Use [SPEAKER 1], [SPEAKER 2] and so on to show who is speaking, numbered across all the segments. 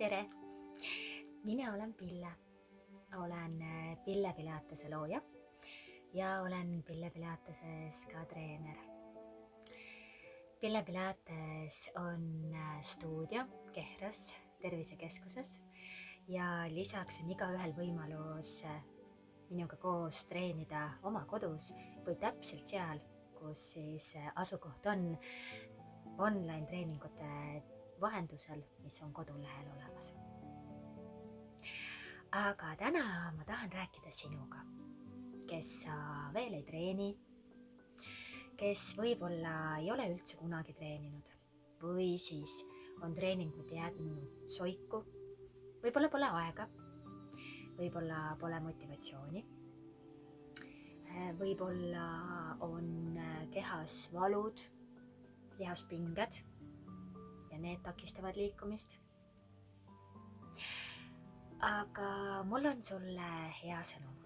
[SPEAKER 1] Tere! Mina olen Pille. Olen Pille Pilatese looja ja olen Pille Pilateses ka treener. Pille Pilates on stuudio Kehras tervisekeskuses ja lisaks on igaühel võimalus minuga koos treenida oma kodus või täpselt seal, kus siis asukoht on online treeningute vahendusel, mis on kodulehel olemas. Aga täna ma tahan rääkida sinuga, kes sa veel ei treeni, kes võib-olla ei ole üldse kunagi treeninud või siis on treeningud jäänud soiku, võib-olla pole aega, võib-olla pole motivatsiooni, võib-olla on kehas valud, lihaspinged ja need takistavad liikumist. Aga mul on sulle hea sõnum.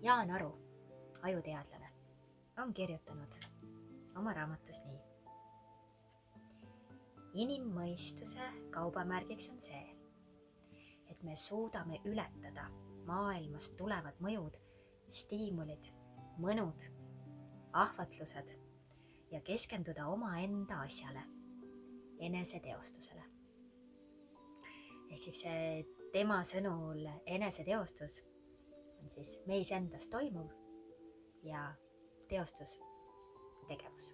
[SPEAKER 1] Jaan Aru, ajuteadlane, on kirjutanud oma raamatus nii. Inimmõistuse kaubamärgiks on see, et me suudame ületada maailmast tulevad mõjud, stiimulid, mõnud, ahvatlused ja keskenduda omaenda asjale, eneseteostusele. Ehk see tema sõnul eneseteostus on siis meis endas toimuv ja teostus tegevus.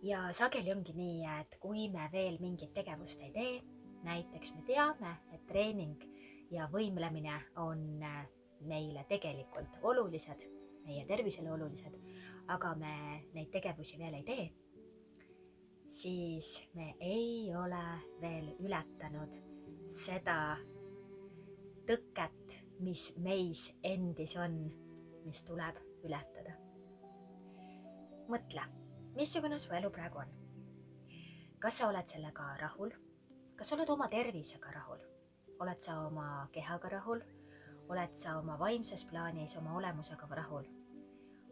[SPEAKER 1] Ja sageli ongi nii, et kui me veel mingit tegevust ei tee, näiteks me teame, et treening ja võimlemine on meile tegelikult olulised, meie tervisele olulised, aga me neid tegevusi veel ei tee, siis me ei ole veel ületanud seda tõket, mis meis endis on, mis tuleb ületada. Mõtle, missugune su elu praegu on? Kas sa oled sellega rahul? Kas oled oma tervisega rahul? Oled sa oma kehaga rahul? Oled sa oma vaimses plaanis oma olemusega rahul?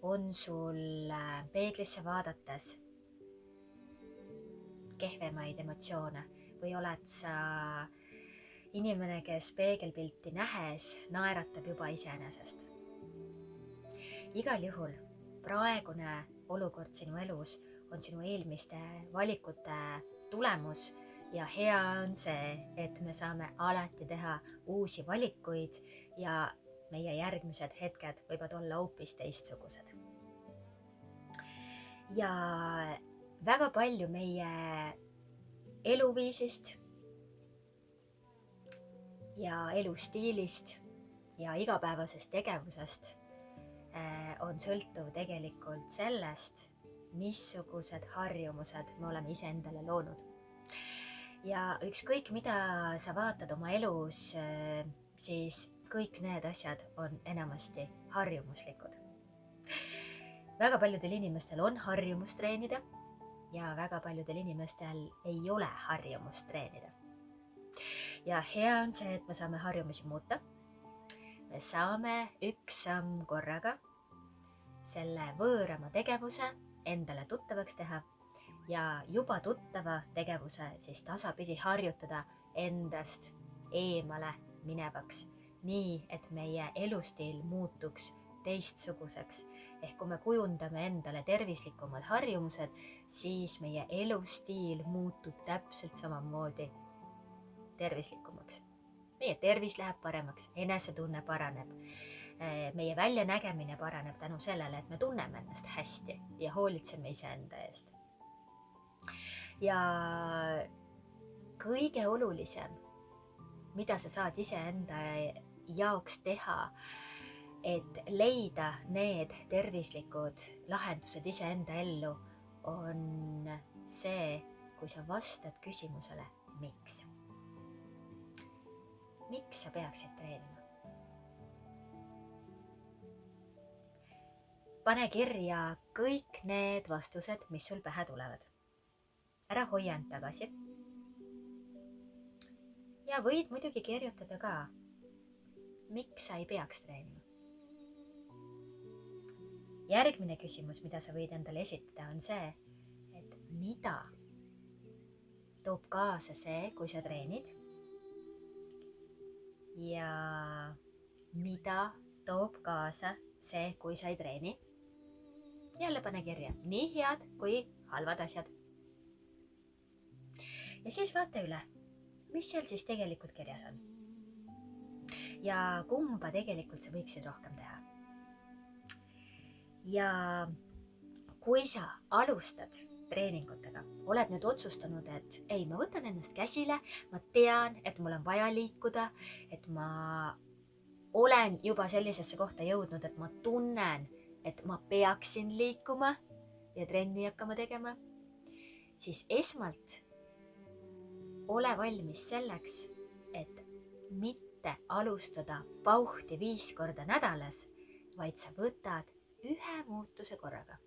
[SPEAKER 1] On sul peeglisse vaadates kehvemaid emotsioone või oled sa inimene, kes peegelpilti nähes naeratab juba iseenesest? Igal juhul praegune olukord sinu elus on sinu eelmiste valikute tulemus ja hea on see, et me saame alati teha uusi valikuid ja meie järgmised hetked võivad olla hoopis teistsugused. Ja väga palju meie eluviisist ja elustiilist ja igapäevasest tegevusest on sõltuv tegelikult sellest, missugused harjumused me oleme iseendale loonud. Ja ükskõik mida sa vaatad oma elus, siis kõik need asjad on enamasti harjumuslikud. Väga paljudel inimestel on harjumus treenida ja väga paljudel inimestel ei ole harjumust treenida. Ja hea on see, et me saame harjumusi muuta. Me saame üks samm korraga selle võõrama tegevuse endale tuttavaks teha ja juba tuttava tegevuse siis tasapisi harjutada endast eemale minevaks, nii et meie elustiil muutuks teistsuguseks. Ehk kui me kujundame endale tervislikumad harjumused, siis meie elustiil muutub täpselt samamoodi tervislikumaks. Meie tervis läheb paremaks, enesetunne paraneb, meie väljanägemine paraneb tänu sellele, et me tunneme ennast hästi ja hoolitseme iseenda eest. Ja kõige olulisem, mida sa saad iseenda jaoks teha, et leida need tervislikud lahendused iseenda ellu, on see, kui sa vastad küsimusele, miks. Miks sa peaksid treenima? Pane kirja kõik need vastused, mis sul pähe tulevad. Ära hoia end tagasi. Ja võid muidugi kirjutada ka, miks sa ei peaks treenima. Järgmine küsimus, mida sa võid endale esitada, on see, et mida toob kaasa see, kui sa treenid ja mida toob kaasa see, kui sa ei treeni. Jälle pane kirja nii head kui halvad asjad. Ja siis vaata üle, mis seal siis tegelikult kirjas on. Ja kumba tegelikult sa võiksid rohkem teha. Ja kui sa alustad treeningutega, oled nüüd otsustanud, et ei, ma võtan ennast käsile, ma tean, et mul on vaja liikuda, et ma olen juba sellisesse kohta jõudnud, et ma tunnen, et ma peaksin liikuma ja trenni hakkama tegema, siis esmalt ole valmis selleks, et mitte alustada pauhti 5 korda nädalas, vaid sa võtad ühe muutuse korraga.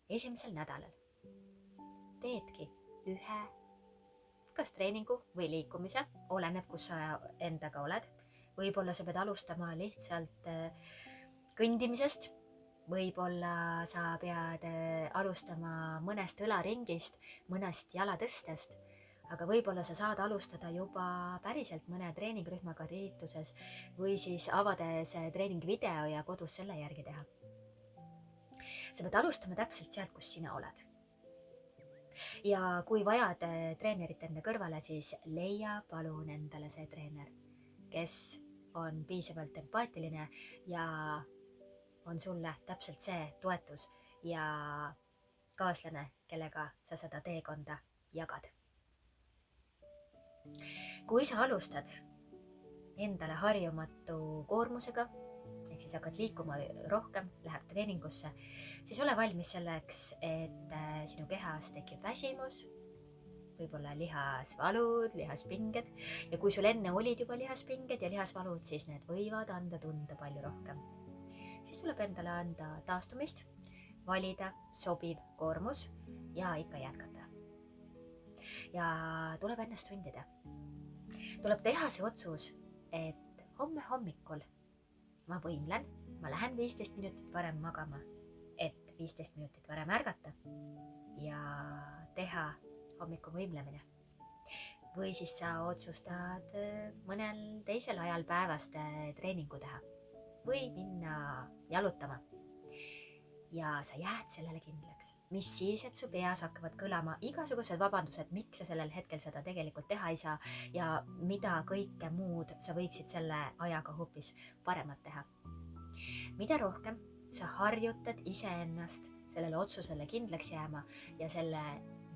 [SPEAKER 1] Esimesel nädalal teedki ühe kas treeningu või liikumise, oleneb, kus sa endaga oled. Võib-olla sa pead alustama lihtsalt kõndimisest, võib-olla sa pead alustama mõnest õlaringist, mõnest jalatõstest, aga võib-olla sa saad alustada juba päriselt mõne treeningrühmaga liituses või siis avades treeningvideo ja kodus selle järgi teha. Sa pead alustama täpselt sealt, kus sina oled. Ja kui vajad treenerit enda kõrvale, siis leia palun endale see treener, kes on piisavalt empaatiline ja on sulle täpselt see toetus ja kaaslane, kellega sa seda teekonda jagad. Kui sa alustad endale harjumatu koormusega, ehk siis hakkad liikuma rohkem, läheb treeningusse, siis ole valmis selleks, et sinu kehas tekib väsimus, võib-olla lihasvalud, lihaspinged ja kui sul enne olid juba lihaspinged ja lihasvalud, siis need võivad anda tunda palju rohkem. Siis tuleb endale anda taastumist, valida sobiv koormus ja ikka jätkata. Ja tuleb ennast sundida. Tuleb teha see otsus, et homme hommikul ma võimlen, ma lähen 15 minutit varem magama, et 15 minutit varem ärgata ja teha hommikuvõimlemine. Või siis sa otsustad mõnel teisel ajal päevast treeningu teha või minna jalutama. Ja sa jääd sellele kindlaks. Mis siis, et su peas hakkavad kõlama igasugused vabandused, miks sa sellel hetkel seda tegelikult teha ei saa ja mida kõike muud sa võiksid selle ajaga hoopis paremat teha. Mida rohkem sa harjutad iseennast sellele otsusele kindlaks jääma ja selle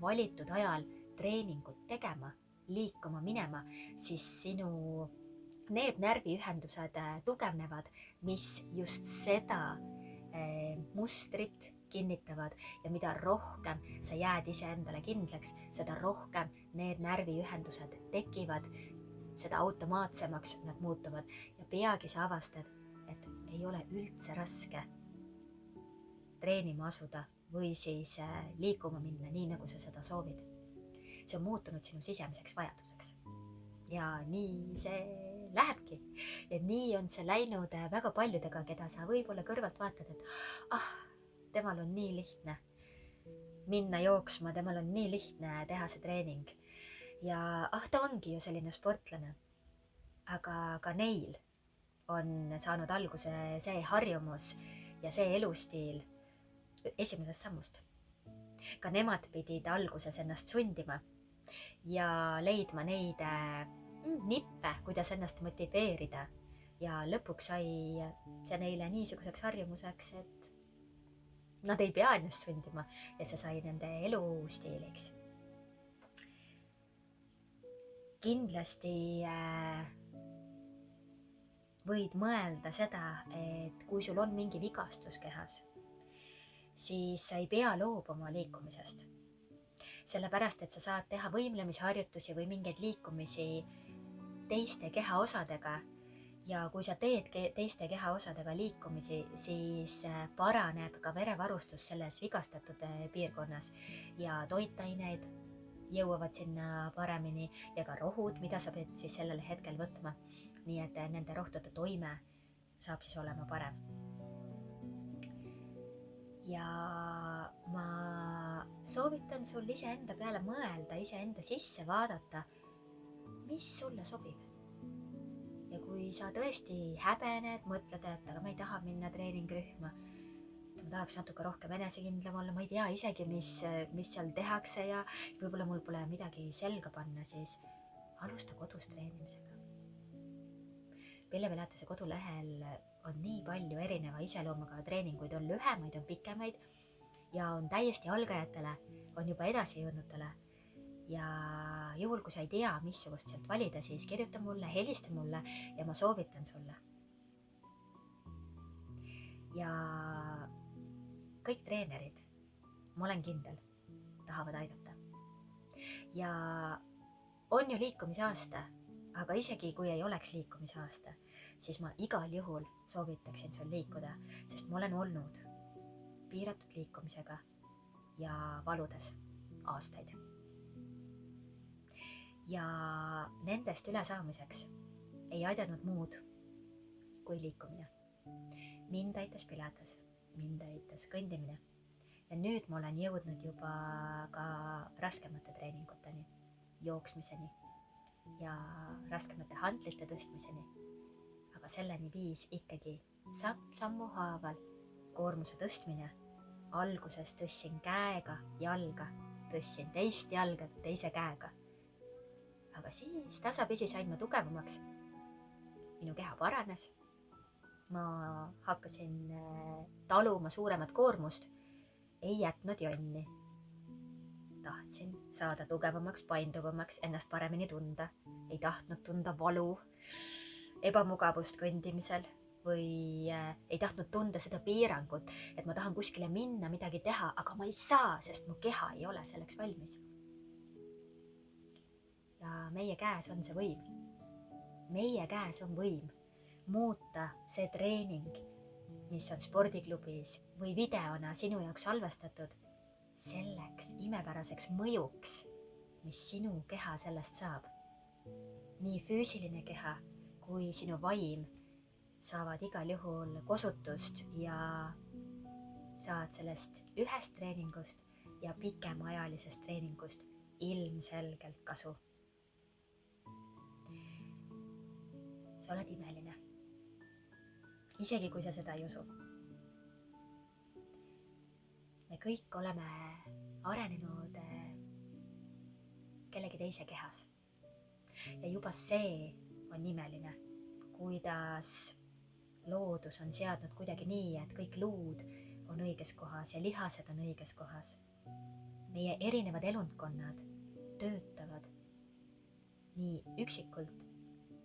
[SPEAKER 1] valitud ajal treeningut tegema, liikuma minema, siis sinu need närviühendused tugevnevad, mis just seda mustrit kinnitavad ja mida rohkem sa jääd iseendale kindlaks, seda rohkem need närviühendused tekivad, seda automaatsemaks nad muutuvad ja peagi sa avastad, et ei ole üldse raske treenima asuda või siis liikuma minna nii, nagu sa seda soovid. See on muutunud sinu sisemiseks vajaduseks. Ja nii see lähebki. Ja nii on see läinud väga paljudega, keda sa võib-olla kõrvalt vaatad, et temal on nii lihtne minna jooksma, temal on nii lihtne teha see treening. Ja ta ongi ju selline sportlane. Aga ka neil on saanud alguse see harjumus ja see elustiil esimesest sammust. Ka nemad pidid alguses ennast sundima ja leidma neid nippe, kuidas ennast motiveerida ja lõpuks sai see neile niisuguseks harjumuseks, et nad ei pea ennast sundima ja see sai nende elustiiliks. Kindlasti võid mõelda seda, et kui sul on mingi vigastus kehas, siis sa ei pea loobuma liikumisest. Sellepärast, et sa saad teha võimlemisharjutusi või mingeid liikumisi teiste kehaosadega ja kui sa teed teiste kehaosadega liikumisi, siis paraneb ka verevarustus selles vigastatud piirkonnas ja toitaineid jõuavad sinna paremini ja ka rohud, mida sa pead siis sellel hetkel võtma, nii et nende rohtude toime saab siis olema parem. Ja ma soovitan sul iseenda peale mõelda, iseenda sisse vaadata, mis sulle sobib. Ja kui sa tõesti häbened, mõtled, et aga ma ei taha minna treeningrühma, ma tahaks natuke rohkem enesekindlam olla, ma ei tea isegi, mis seal tehakse ja võib-olla mul pole midagi selga panna, siis alusta kodus treenimisega. Pille Pilatese kodulehel on nii palju erineva iseloomuga treeninguid, on lühemaid, on pikemaid ja on täiesti algajatele, on juba edasi jõudnutele. Ja juhul, kui sa ei tea, missugust sealt valida, siis kirjuta mulle, helista mulle ja ma soovitan sulle. Ja kõik treenerid, ma olen kindel, tahavad aidata. Ja on ju liikumisaasta, aga isegi kui ei oleks liikumisaasta, siis ma igal juhul soovitaksin sul liikuda, sest ma olen olnud piiratud liikumisega ja valudes aastaid. Ja nendest ülesaamiseks ei aidanud muud kui liikumine. Mind aitas Pilates, mind aitas kõndimine ja nüüd ma olen jõudnud juba ka raskemate treeninguteni, jooksmiseni ja raskemate hantlite tõstmiseni. Aga selleni viis ikkagi sammu haaval koormuse tõstmine. Alguses tõstsin käega jalga, tõstsin teist jalga teise käega. Aga siis tasapisi sain ma tugevamaks. Minu keha paranes. Ma hakkasin taluma suuremat koormust. Ei jätnud jonni. Tahtsin saada tugevamaks, painduvamaks, ennast paremini tunda. Ei tahtnud tunda valu, ebamugavust kõndimisel või ei tahtnud tunda seda piirangut, et ma tahan kuskile minna, midagi teha, aga ma ei saa, sest mu keha ei ole selleks valmis. Ja meie käes on see võim. Meie käes on võim muuta see treening, mis on spordiklubis või videona sinu jaoks salvestatud, selleks imepäraseks mõjuks, mis sinu keha sellest saab. Nii füüsiline keha kui sinu vaim saavad igal juhul kosutust ja saad sellest ühest treeningust ja pikemaajalisest treeningust ilmselgelt kasu. Sa oled imeline, isegi kui sa seda ei usu. Me kõik oleme arenenud kellegi teise kehas. Ja juba see on imeline, kuidas loodus on seadnud kuidagi nii, et kõik luud on õiges kohas ja lihased on õiges kohas. Meie erinevad elundkonnad töötavad nii üksikult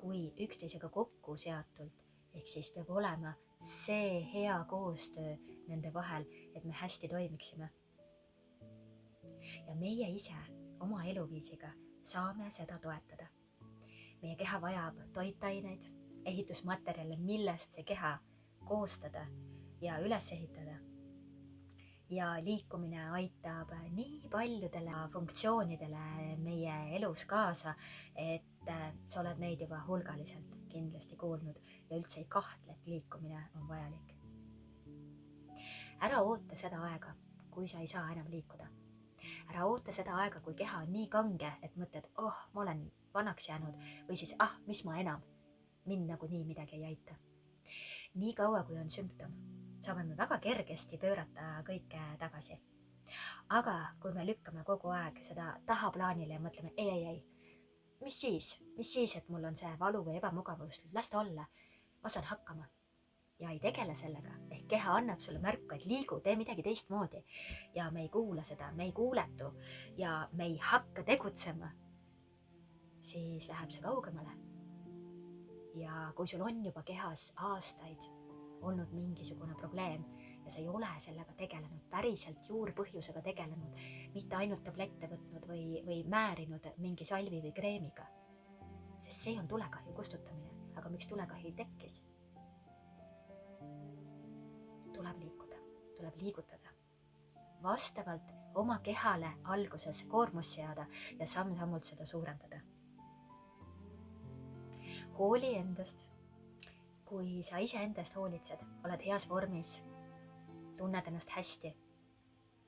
[SPEAKER 1] kui üksteisega kokku seatult, ehk siis peab olema see hea koostöö nende vahel, et me hästi toimiksime. Ja meie ise oma eluviisiga saame seda toetada. Meie keha vajab toitaineid, ehitusmaterjale, millest see keha koostada ja üles ehitada. Ja liikumine aitab nii paljudele funktsioonidele meie elus kaasa, et sa oled neid juba hulgaliselt kindlasti kuulnud ja üldse ei kahtle, et liikumine on vajalik. Ära oota seda aega, kui sa ei saa enam liikuda. Ära oota seda aega, kui keha on nii kange, et mõtled, ma olen vanaks jäänud või siis, mis ma enam, mind nagunii midagi ei aita. Nii kaua, kui on sümptom, saame me väga kergesti pöörata kõike tagasi. Aga kui me lükkame kogu aeg seda tahaplaanile ja mõtleme, ei, mis siis, et mul on see valu või ebamugavus, las ta olla, ma saan hakkama. Ja ei tegele sellega, ehk keha annab sulle märku, et liigu, tee midagi teistmoodi. Ja me ei kuula seda, me ei kuuletu ja me ei hakka tegutsema, siis läheb see kaugemale. Ja kui sul on juba kehas aastaid olnud mingisugune probleem ja sa ei ole sellega tegelenud, päriselt juurpõhjusega tegelenud, mitte ainult tablette võtnud või määrinud mingi salvi või kreemiga, sest see on tulekahju kustutamine. Aga miks tulekahju tekkis? Tuleb liikuda, tuleb liigutada. Vastavalt oma kehale alguses koormus seada ja samm-sammult seda suurendada. Hooli endast. Kui sa ise endast hoolitsed, oled heas vormis, tunned ennast hästi,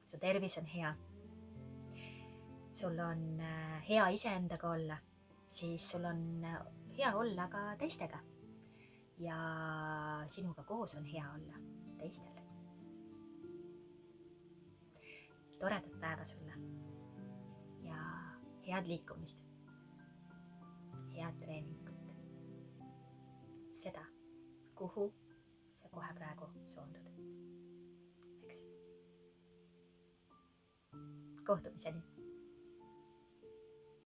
[SPEAKER 1] su tervis on hea, sul on hea iseendaga olla, siis sul on hea olla ka teistega. Ja sinuga koos on hea olla teistel. Toredat päeva sulle ja head liikumist, head treeningut, seda, kuhu sa kohe praegu soondud. Eks. Kohtumiseni!